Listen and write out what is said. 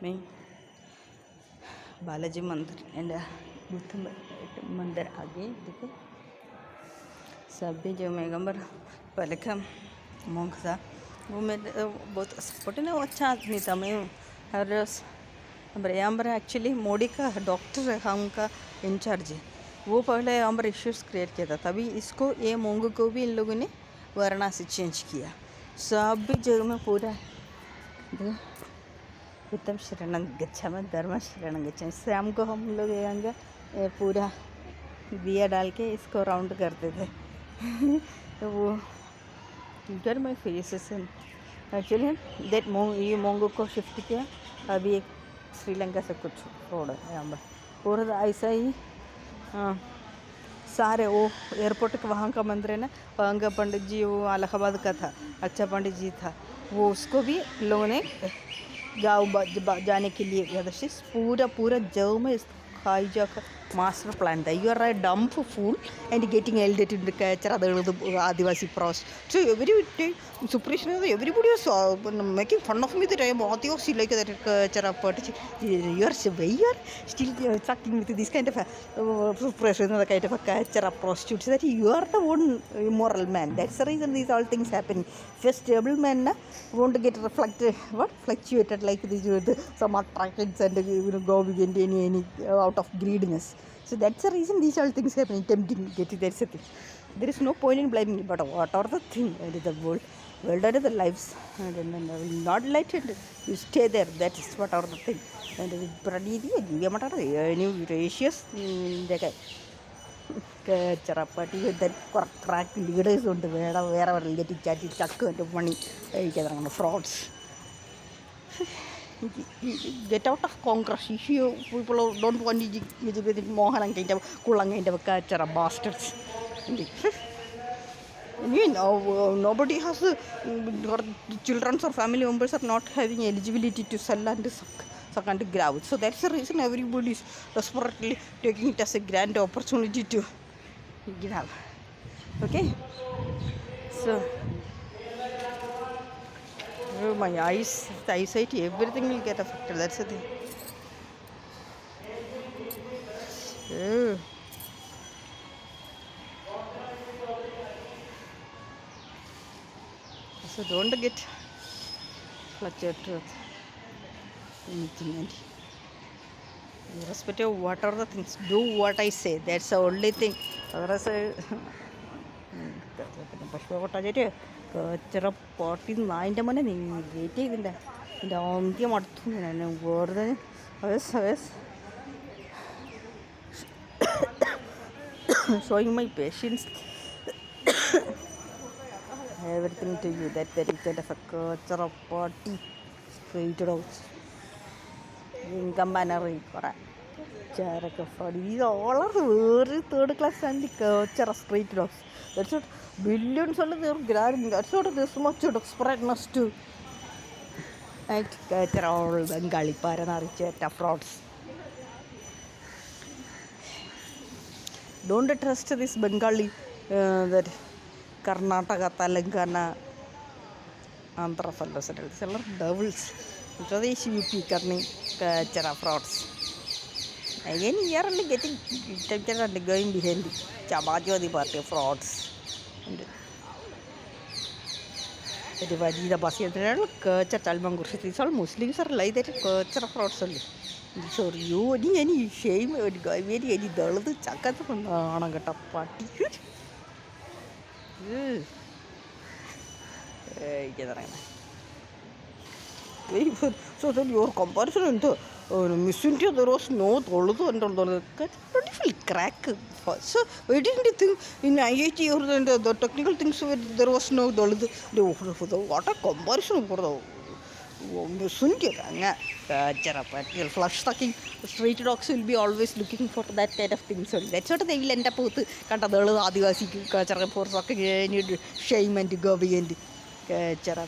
मैं बालाजी मंदिर एंड बुद्ध मंदिर आगे देखो सभी जो मैगंबर पहले का मोंग था वो मेरे बहुत सपोर्ट है ना, वो अच्छा आदमी था। मैं हर रोज़ यहाँ पर एक्चुअली मोदी का डॉक्टर है, उनका इंचार्ज है। वो पहले यहाँ पर इश्यूज़ क्रिएट किया था, तभी इसको ये मोंग को भी इन लोगों ने वाराणसी चेंज किया। सब जगह में पूरा उत्तम शरणं गच्छामि धर्म शरणं गच्छामि। शाम को हम लोग यहाँ पूरा दिया डाल के इसको राउंड करते थे। तो वो इधर में फेसेस एक्चुअली दैट ये मोंगो को शिफ्ट किया। अभी एक श्रीलंका से कुछ रोड है यहाँ पर पूरा ऐसा ही। सारे वो एयरपोर्ट के वहाँ का मंदिर है ना, वहाँ का पंडित जी वो इलाहाबाद का था, अच्छा पंडित जी था, वो उसको भी लोगों ने गाँव जाने के लिए पूरा जव में हाईजैक मास्टर प्लान था। You are a dumb fool and getting elded in the culture Adivasi pros. So everybody was making fun of me that I am Audiosi like that culture of partition. You are still sucking with this kind of pressure, the kind of a culture of prostitutes, that you are the one immoral man. That's the reason these all things happen. First stable man won't get fluctuated like these some attractions and go begin any out of greediness. So that's the reason these all things happen. Tempting, that's the thing. There is no point in blaming it, but what are the thing? The world are the lives, and not let it. You stay there. That is what are the thing. And Pranidhi, you are any gracious. Charapati with that crack leaders on the wherever getting chatty chuck and money frauds. Get out of Congress. If you people don't want to educate Mohan and Kulang into a culture of bastards. Nobody has children or family members are not having eligibility to sell and suck and grab. So that's the reason everybody is desperately taking it as a grand opportunity to grab. Okay? So my eyes, the eyesight, everything will get affected. That's the thing. So don't get fluctuated with anything. Irrespective of what are the things, do what I say. That's the only thing. Otherwise, party nine money waiting in the showing my patience. Everything to you that is kind of a culture of party straight dogs. Income manner, these all are very third class and the culture of straight dogs. That's what billions of them are grabbing. That's what this much spreadness to. And culture all Bengali Paranaricheta frauds. Don't trust this Bengali that Karnataka, Telangana, Andhra fellows. These are devils. So they should be coming culture frauds. Again, you are only getting tempted and going behind it. Chabajo the party frauds. The Vajida Basia, culture Talmangur. These all Muslims are like that culture frauds only. So you any shame or guy very any dull the chakat from Anagata party. So then your comparison into Missuntia there was no Tolodo and beautiful crack. So why didn't you think in IIT or the technical things where there was no Dolodo? What a comparison for the Missuntia. Flush stocking straight dogs will be always looking for that kind of thing. So that's what they will end up with Adivasi culture for shame and go behind culture.